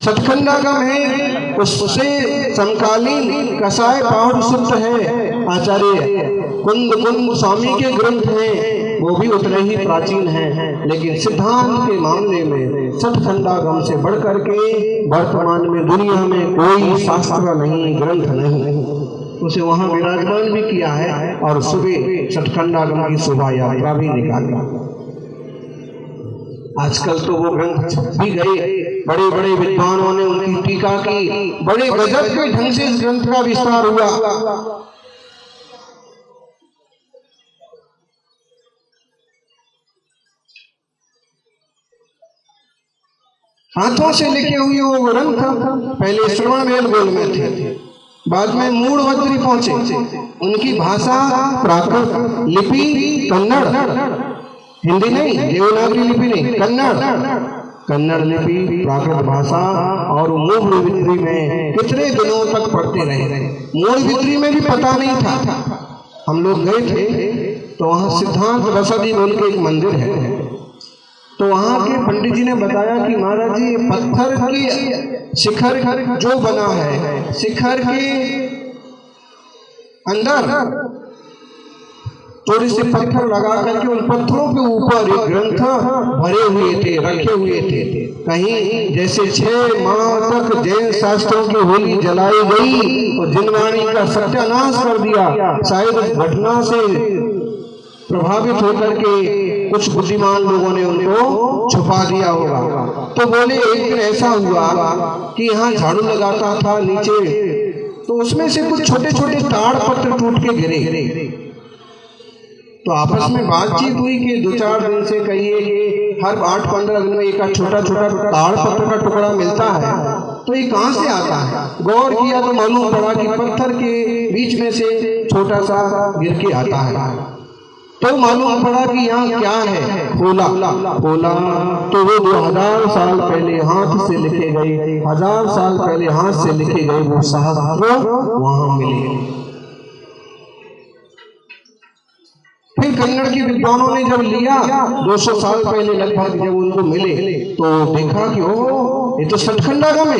सतखंडागम है, उससे समकालीन कसाय पहाड़ सूत्र है, आचार्य कुंद स्वामी के ग्रंथ हैं, वो भी उतने ही प्राचीन हैं, लेकिन सिद्धांत के मामले में सतखंडागम से बढ़कर के वर्तमान में दुनिया में कोई शास्त्र नहीं, ग्रंथ नहीं। उसे वहां विराजमान भी किया है और सुबह सतखंडागम की शोभा यात्रा भी निकाली। आजकल तो वो ग्रंथ छप भी गए, बड़े बड़े विद्वानों ने उनकी टीका की, बड़े गजब के ढंग से इस ग्रंथ का विस्तार हुआ। हाथों से लिखे हुए वो ग्रंथ पहले श्रवणबेलगोल में थे, बाद में मूढ़वत्री पहुंचे। उनकी भाषा प्राकृत लिपि कन्नड़, हिंदी नहीं, देवनागरी लिपि नहीं, कन्नड़ लिपि प्राकृत भाषा। और मूढ़वत्री में कितने दिनों तक पढ़ते रहे। मूढ़वत्री में भी पता नहीं था। हम लोग गए थे तो वहाँ सिद्धांत रसदी बोल के एक मंदिर है, तो वहाँ के पंडित जी ने बताया कि महाराज जी पत्थर की शिखर जो बना है, शिखर के अंदर थोड़े से पत्थर लगा करके उन पत्थरों के ऊपर एक ग्रंथ भरे हुए थे, रखे हुए थे। कहीं जैसे 6 माह तक जैन शास्त्रों की होली जलाई गई और जिनवाणी का सत्यानाश कर दिया। शायद घटना से प्रभावित होकर के कुछ बुद्धिमान लोगों ने उनको छुपा दिया होगा। तो बोले एक दिन ऐसा हुआ कि यहाँ झाड़ू लगाता था नीचे, तो उसमें से कुछ छोटे छोटे ताड़ पत्र टूट के गिरे। तो आपस में बातचीत हुई कि 2-4 दिन से कहिए कि हर 8-15 दिन में एक छोटा छोटा ताड़ पत्र का टुकड़ा मिलता है, तो ये कहाँ से आता है। गौर किया तो मालूम पड़ा कि पत्थर के बीच में से छोटा सा गिर के आता है। तो मालूम पड़ा कि यहाँ क्या है, खोला तो वो 2000 साल पहले हाथ से लिखे गए, 1000 साल पहले हाथ से लिखे गए वो शास्त्र वहां मिले। फिर कन्नड़ के विद्वानों ने जब लिया 200 साल पहले लगभग जब उनको मिले, तो देखा कि ओ ये तो सतखंडागम है।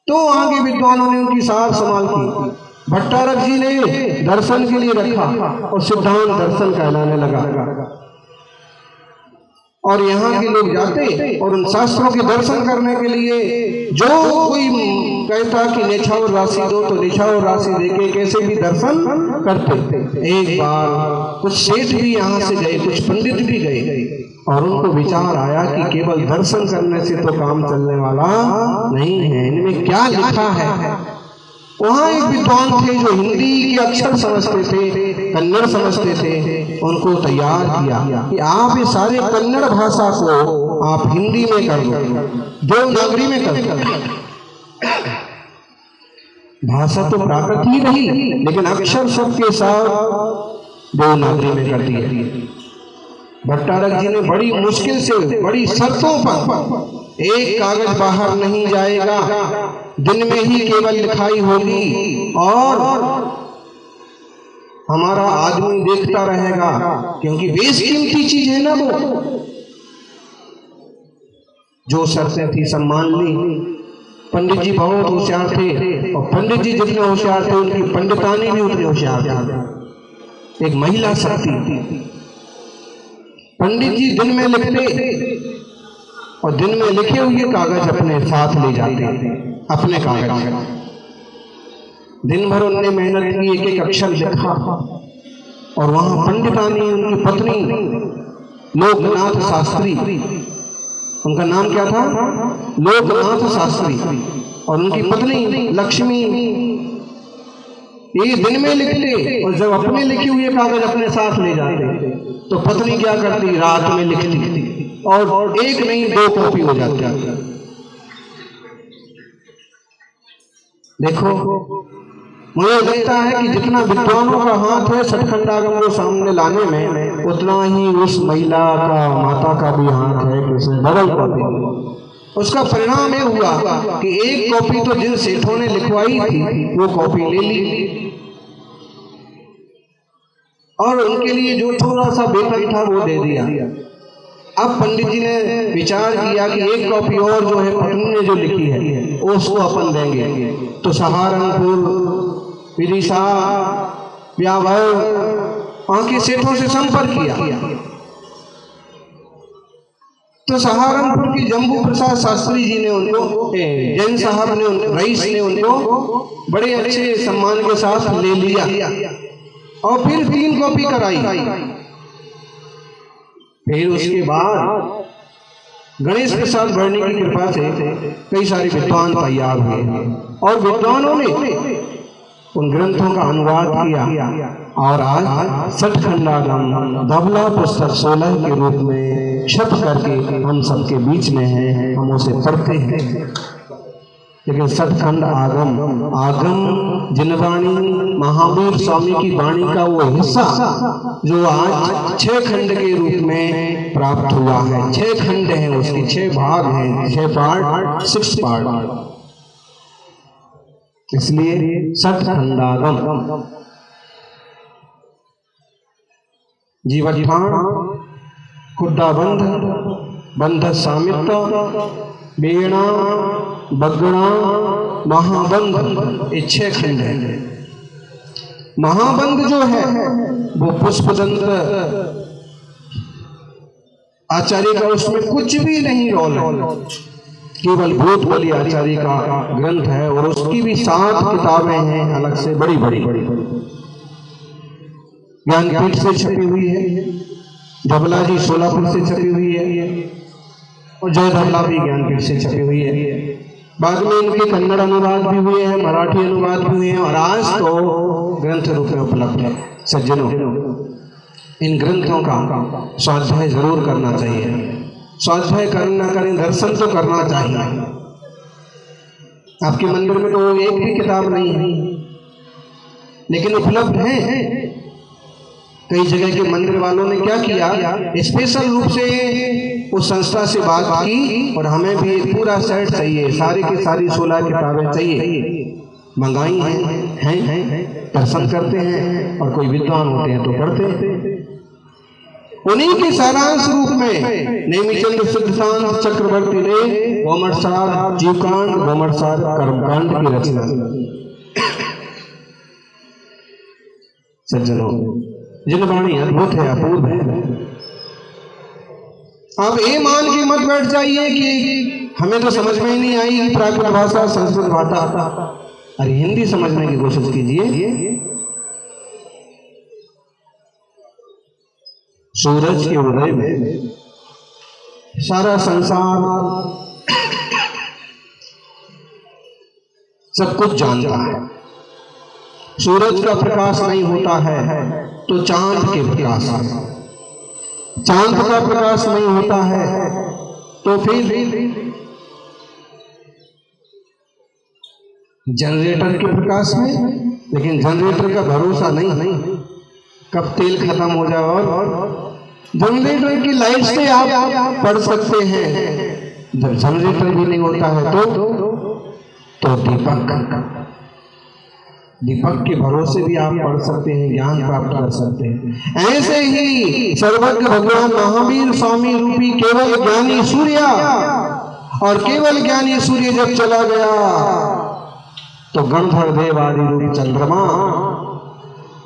तो वहां के विद्वानों ने उनकी सार संभाल की। भट्टारक जी ने दर्शन के लिए रखा और सिद्धांत दर्शन कहलाने लगा। और यहाँ के लोग जाते और उन शास्त्रों के दर्शन करने के लिए जो कोई कहता कि निछावर राशि दो, तो निछावर राशि देके कैसे भी दर्शन करते। एक बार कुछ सेठ भी यहाँ से गए, कुछ पंडित भी गए, और उनको विचार आया कि केवल दर्शन करने से तो काम चलने वाला नहीं है, इनमें क्या लिखा है। वहाँ एक विद्वान थे जो हिंदी के अक्षर समझते थे, कन्नड़ समझते थे। उनको तैयार किया कि आप ये सारे कन्नड़ भाषा को आप हिंदी में कर दो, देवनागरी में कर दो। भाषा तो प्राकृत ही रही, लेकिन अक्षर सबके साथ देवनागरी में कर दिए। भट्टारक जी ने बड़ी मुश्किल से, बड़ी शर्तों पर, एक कागज बाहर नहीं जाएगा, दिन में ही केवल लिखाई होगी, और हमारा आदमी देखता रहेगा, क्योंकि बेशकीमती चीज है ना वो। जो शर्तें थी सब मान ली। पंडित जी बहुत होशियार थे, और पंडित जी जितने होशियार थे उनकी पंडितानी भी उतनी होशियार थी। एक महिला शक्ति थी। पंडित जी दिन में लिखते और दिन में लिखे हुए कागज अपने साथ ले जाते, अपने कागज। दिन भर उनने मेहनत की, एक एक अक्षर लिखा, और वहां पंडितानी उनकी पत्नी लोकनाथ शास्त्री, उनका नाम क्या था, लोकनाथ शास्त्री, और उनकी पत्नी लक्ष्मी, ये दिन में लिखते और जब अपने लिखे हुए कागज अपने साथ ले जाते, तो पत्नी क्या करती, रात में लिखती, और एक नहीं 2 कॉपी हो जाती। देखो, मुझे लगता है कि जितना विद्वानों का हाथ है सतखंडागम को सामने लाने में, उतना ही उस महिला का, माता का भी हाथ है कि उसने डबल कॉपी। उसका परिणाम ये हुआ कि एक कॉपी तो जिन सेठों ने लिखवाई थी वो कॉपी ले ली, और उनके लिए जो थोड़ा सा वेतन था वो दे दिया। अब पंडित जी ने विचार किया कि एक कॉपी और जो है पत्नी ने जो लिखी है वो उसको अपन देंगे। तो सहारनपुर, विदिशा, ब्यावर, वहां के सेठों से संपर्क किया। तो सहारनपुर की जम्बू प्रसाद शास्त्री जी ने उनको, जैन साहब ने, रईस ने उनको बड़े अच्छे सम्मान के साथ ले लिया और फिर 3 कॉपी कराई। फिर उसके बाद गणेश प्रसाद वर्णी की कृपा से कई सारे विद्वान तैयार हुए और विद्वानों ने उन ग्रंथों का अनुवाद किया और आज सठखंडागम धवला पुस्तक 16 के रूप में छप करके हम सबके बीच में है, हम उसे पढ़ते हैं। लेकिन सठखंड आगम जिनवाणी महावीर स्वामी की वाणी का वो हिस्सा जो आज 6 खंड के रूप में प्राप्त हुआ है। 6 खंड हैं, उसके 6 भाग हैं, 6 पार्ट, 6 पार्ट। इसलिए सठखंडागम जीवठान, खुड्डाबंध, बंध सामित्व, बेणा, बगड़ा, महाबंध, ये 6 खंड है। महाबंध जो है वो पुष्पतंत्र आचार्य का, उसमें कुछ भी नहीं रोल है, केवल भूतबली आचार्य का ग्रंथ है और उसकी भी 7 किताबें हैं अलग से, बड़ी बड़ी ज्ञानपीठ से छपी हुई है, धवला जी सोलापुर से छपी हुई है और जय धवला भी ज्ञानपीठ से छपी हुई है। बाद में इनके कन्नड़ अनुवाद भी हुए हैं, मराठी अनुवाद भी हुए हैं और आज तो ग्रंथ रूप में उपलब्ध है। सज्जनों, इन ग्रंथों का स्वाध्याय जरूर करना चाहिए। स्वाध्याय करना करें, दर्शन तो करना चाहिए। आपके मंदिर में तो एक भी किताब नहीं है, लेकिन उपलब्ध है। कई जगह के मंदिर वालों ने क्या किया, स्पेशल रूप से उस संस्था से बात की और हमें भी एक पूरा सेट चाहिए, सारी की सारी 16 किताबें चाहिए, मंगाई हैं, दर्शन करते हैं और कोई विद्वान होते हैं तो पढ़ते हैं। उन्हीं के सारांश रूप में नेमिचंद सिद्धांत चक्रवर्ती ने गोमटसार जीवकांड, गोमटसार कर्मकांड की रचना। सज्जनों, जिनवाणी अद्भुत है, अपूर्व है। आप ये मान के मत बैठ जाइए कि हमें तो समझ में ही नहीं आई प्राकृत भाषा, संस्कृत भाषा। अरे हिंदी समझने की कोशिश कीजिए। सूरज के उदय में सारा संसार सब कुछ जानता है। सूरज का प्रकाश नहीं होता है तो चांद के प्रकाश है, चांद का प्रकाश नहीं होता है तो फिर जनरेटर के प्रकाश में। लेकिन जनरेटर का भरोसा नहीं, कब तेल खत्म हो जाए। और जनरेटर की लाइट से आप पढ़ सकते हैं, जब जनरेटर भी नहीं होता है तो दीपक के भरोसे भी आप पढ़ सकते हैं, ज्ञान प्राप्त कर सकते हैं। ऐसे ही सर्वज्ञ भगवान महावीर स्वामी रूपी केवल ज्ञानी सूर्य, और केवल ज्ञानी सूर्य जब चला गया तो गणधर देव आदि रूपी चंद्रमा,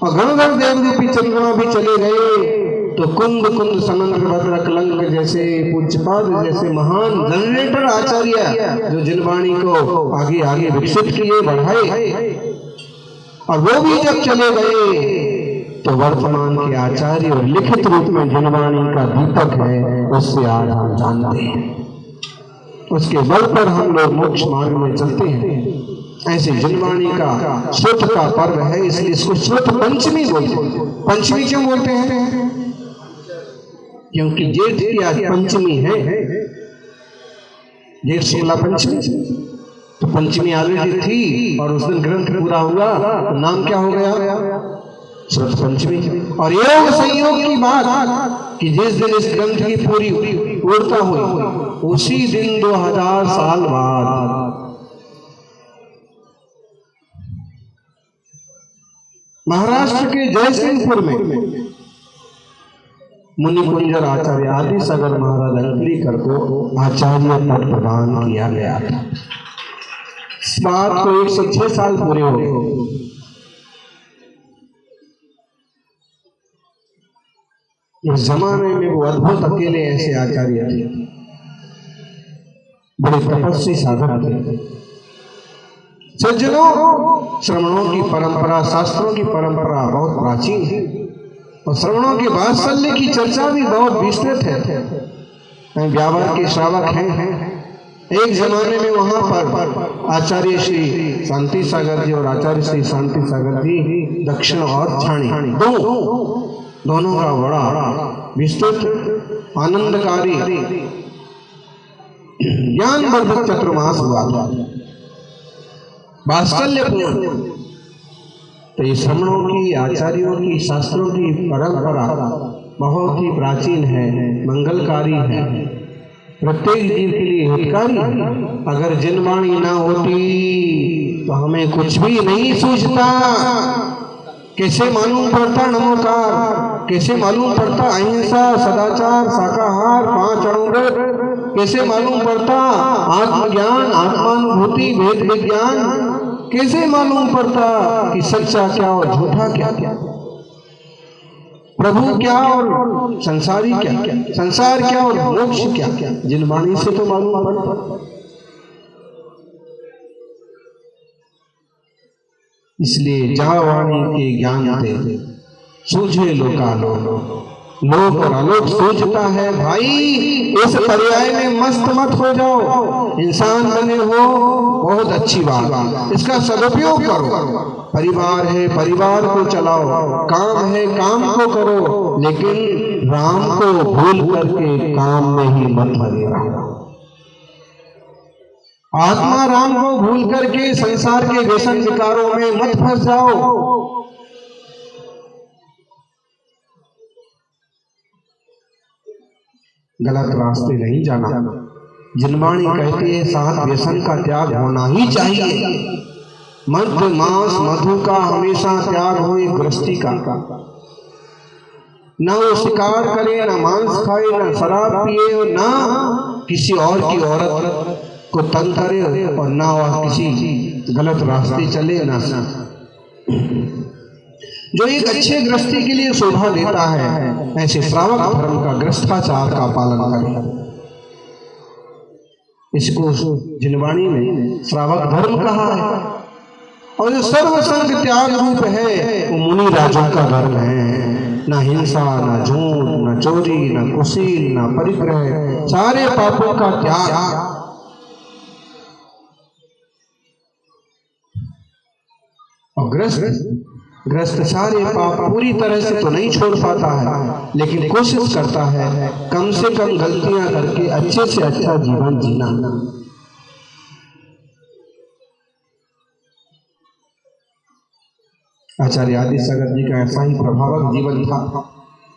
और गणधर देव रूपी चंद्रमा भी चले गए तो कुंद समंद्र भद्र कलंक जैसे पूज्यपाद जैसे महान जनरेटर आचार्य जो जिनवाणी को आगे आगे विकसित किए, बढ़ाए, और वो भी जब चले गए तो वर्तमान के आचार्य और लिखित रूप में जिनवाणी का दीपक है, उससे आज हम जानते हैं, उसके बल पर हम लोग मोक्ष मार्ग में चलते हैं। ऐसे जिनवाणी का श्रुत का पर्व है, इसलिए इसको श्रुत पंचमी बोलते हैं। पंचमी क्यों बोलते हैं? क्योंकि जेठ की आज पंचमी है, जेठ शुक्ला पंचमी, तो पंचमी ऑलरेडी थी और उस दिन ग्रंथ पूरा हुआ तो नाम क्या हो गया? श्रुत पंचमी। और योग संयोग की बात कि जिस दिन इस ग्रंथ की पूरी पूर्णता हुई उसी दिन 2000 साल बाद महाराष्ट्र के जयसिंहपुर में मुनि कुंजर आचार्य आदि सागर महाराज अंकलीकर को आचार्य पद प्रदान किया गया था। इस बात को 106 साल पूरे हो गए। इस जमाने में वो अद्भुत अकेले ऐसे आचार्य थे, बड़े तपस्वी साधक थे। सज्जनों, श्रमणों की परंपरा, शास्त्रों की परंपरा बहुत प्राचीन है और श्रवणों के वात्सल्य की चर्चा भी बहुत विस्तृत है। व्यावर के श्रावक हैं। एक जमाने में वहां पर आचार्य श्री शांति सागर जी और आचार्य श्री शांति सागर जी दक्षिण और छाणी दोनों का बड़ा विस्तृत आनंदकारी ज्ञानवर्धक चतुर्मास हुआ था, वात्सल्यपूर्ण। तो ये श्रमणों की, आचार्यों की, शास्त्रों की परंपरा बहुत ही प्राचीन है, मंगलकारी है, प्रत्येक जीव के लिए हितकारी है। अगर जिनवाणी ना होती तो हमें कुछ भी नहीं सूझता। कैसे मालूम पड़ता नमोकार, कैसे मालूम पड़ता अहिंसा, सदाचार, शाकाहार, 5 अणुव्रत, कैसे मालूम पड़ता आत्मज्ञान, आत्मानुभूति, भेद विज्ञान, कैसे मालूम पड़ता कि सच्चा क्या और झूठा क्या, प्रभु क्या और संसारी क्या, संसार क्या और मोक्ष क्या, जिनवाणी से तो मालूम पड़ता। इसलिए जा वाणी के ज्ञान दे, सूझे लोकालो, लोक और आलोक सूझता है। भाई इस पर्याय में मस्त मत हो जाओ। इंसान बने हो बहुत अच्छी बात, इसका सदुपयोग करो। परिवार है, परिवार को चलाओ, काम है, काम को करो, लेकिन राम को भूल करके काम में ही मत लगे रहो। आत्मा राम को भूल करके संसार के व्यसन विकारों में मत फंस जाओ। गलत रास्ते नहीं जाना। जिनवाणी कहती है 7 व्यसन का त्याग होना ही चाहिए। मद्य, मांस, मधु का हमेशा त्याग हो, एक गृहस्थी का। ना वो शिकार करे, ना मांस खाए, ना शराब पिए, ना किसी और की औरत को तंग करे और ना वह किसी गलत रास्ते चले, ना जो एक अच्छे गृहस्थी के लिए शोभा देता है। ऐसे श्रावक धर्म का, गृहस्थाचार का पालन करें। इसको जिनवाणी में श्रावक धर्म कहा है। और जो सर्वसंग त्याग रूप है वो मुनि राजों का धर्म है। ना हिंसा, ना झूठ, ना चोरी, ना कुशील, ना परिग्रह, सारे पापों का त्याग। और ग्रस्त सारे पाप पूरी तरह से तो नहीं छोड़ पाता है, लेकिन कोशिश करता है कम से कम गलतियां करके अच्छे से अच्छा जीवन जीना। आचार्य आदि सागर जी का ऐसा ही प्रभावक जीवन था।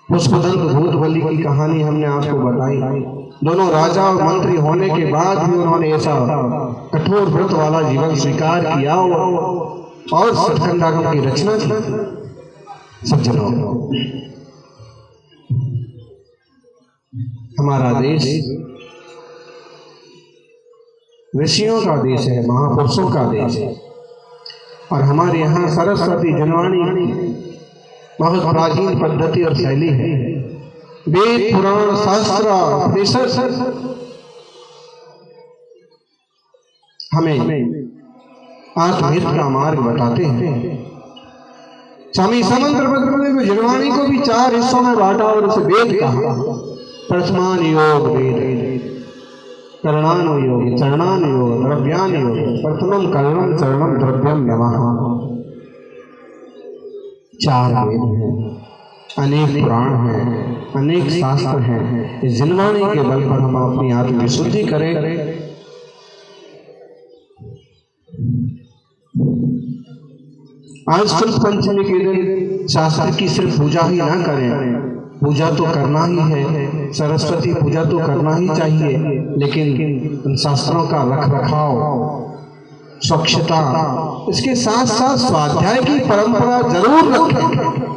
पुष्पदंत भूतबली की कहानी हमने आपको बताई। दोनों राजा और मंत्री होने के बाद भी उन्होंने ऐसा कठोर व्रत वाला जीवन स्वीकार किया और सत्कंडागम की रचना की। सज्जनों, हमारा देश ऋषियों का देश है, महापुरुषों का देश है। और हमारे यहाँ सरस्वती जिनवाणी बहुत प्राचीन पद्धति और शैली है। वेद, पुराण, शास्त्र, उपनिषद हमें आत्महित का मार्ग बताते हैं। स्वामी समंतभद्र ने जिनवाणी को भी 4 हिस्सों में बांटा और उसे वेद कहा। प्रथमान योग वेद, करणान योग, चरणान योग, द्रव्यान योग। प्रथमम करणम, चरणम, द्रव्यम नमः। 4 वेद हैं, अनेक पुराण हैं, अनेक शास्त्र हैं। इस जिनवाणी के बल पर हम अपनी आत्म विशुद्धि करें। आज शुक्ल पंचमी के दिन शास्त्र की सिर्फ पूजा ही ना करें। पूजा तो करना ही है, सरस्वती पूजा तो करना ही चाहिए, लेकिन उन शास्त्रों का रख रखाव, स्वच्छता, इसके साथ साथ स्वाध्याय की परंपरा जरूर रखें।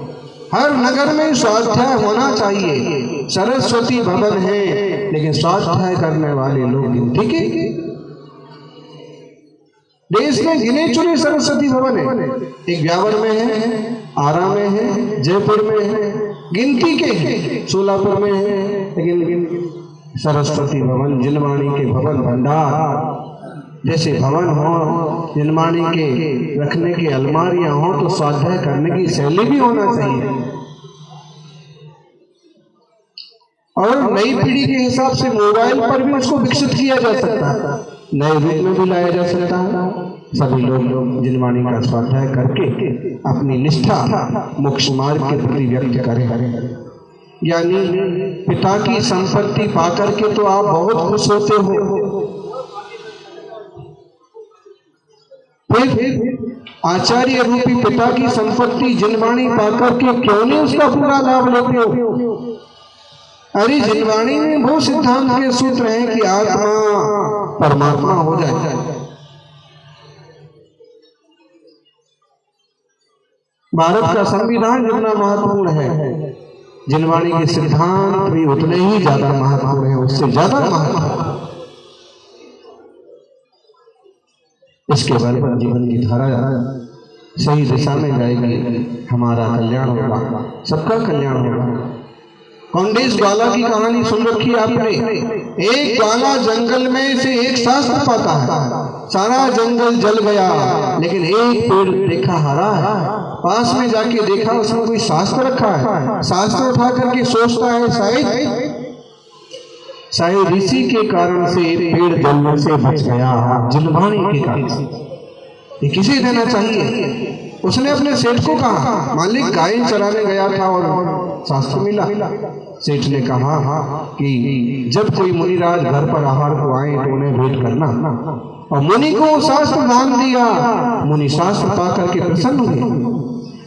हर नगर में स्वाध्याय होना चाहिए। सरस्वती भवन है लेकिन स्वाध्याय करने वाले लोग गिनती के, देश में गिने चुने सरस्वती भवन है। एक ब्यावर में है, आरा में है, जयपुर में है, गिनती के हैं, सोलापुर में है, लेकिन सरस्वती भवन, जिनवाणी के भवन भंडार जैसे भवन हो, जिनवाणी के रखने की अलमारियां हो, तो स्वाध्याय करने की शैली भी होना चाहिए। और नई पीढ़ी के हिसाब से मोबाइल पर भी उसको विकसित किया जा सकता है, नए रूप में भी लाया जा सकता है। सभी लोग जिनवाणी का स्वाध्याय करके अपनी निष्ठा मोक्ष मार्ग के प्रति व्यक्त करें। यानी पिता की संपत्ति पाकर के तो आप बहुत खुश होते हो, फिर आचार्य रूपी पिता की संपत्ति जिनवाणी पाकर के क्यों नहीं उसका पूरा लाभ लेते हो? अरे जिनवाणी में वो सिद्धांत के सूत्र हैं कि आत्मा परमात्मा हो जाए। भारत का संविधान जितना महत्वपूर्ण है, जिनवाणी के सिद्धांत भी उतने ही ज्यादा महत्वपूर्ण है, उससे ज्यादा महत्वपूर्ण। इसके बल पर जीवन की धारा सही दिशा में जाएगी, हमारा कल्याण होगा, सबका कल्याण होगा। कौंडेज ग्वाला की कहानी सुन रखी आपने। एक ग्वाला जंगल में से एक शास्त्र पाता है, सारा जंगल जल गया लेकिन एक पेड़ देखा हरा है। पास में जाके देखा उसमें कोई शास्त्र रखा है, शास्त्र उठा करके सोचता है शायद ऋषि के कारण से पेड़ जलने से बच गया, जिनवाणी के कारण से। ये किसे देना चाहिए? उसने अपने सेठ को कहा, मालिक गाय चराने गया था और शास्त्र मिला। सेठ ने कहा कि जब कोई मुनिराज घर पर आहार को आए तो उन्हें भेंट करना, और मुनि को शास्त्र दान दिया। मुनि शास्त्र पाकर के प्रसन्न हुए।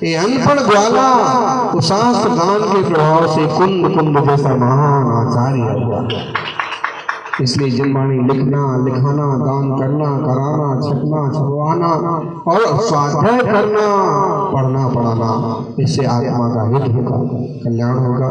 ये अनपढ़ ग्वाला उस शास्त्र दान के प्रभाव से कुंद जैसा महान आचार्य हुआ। इसलिए जिनवाणी लिखना, लिखाना, दान करना, कराना, छपना, छपवाना और स्वाध्याय करना, पढ़ना, पढ़ाना, इससे आत्मा का हित होगा, कल्याण होगा।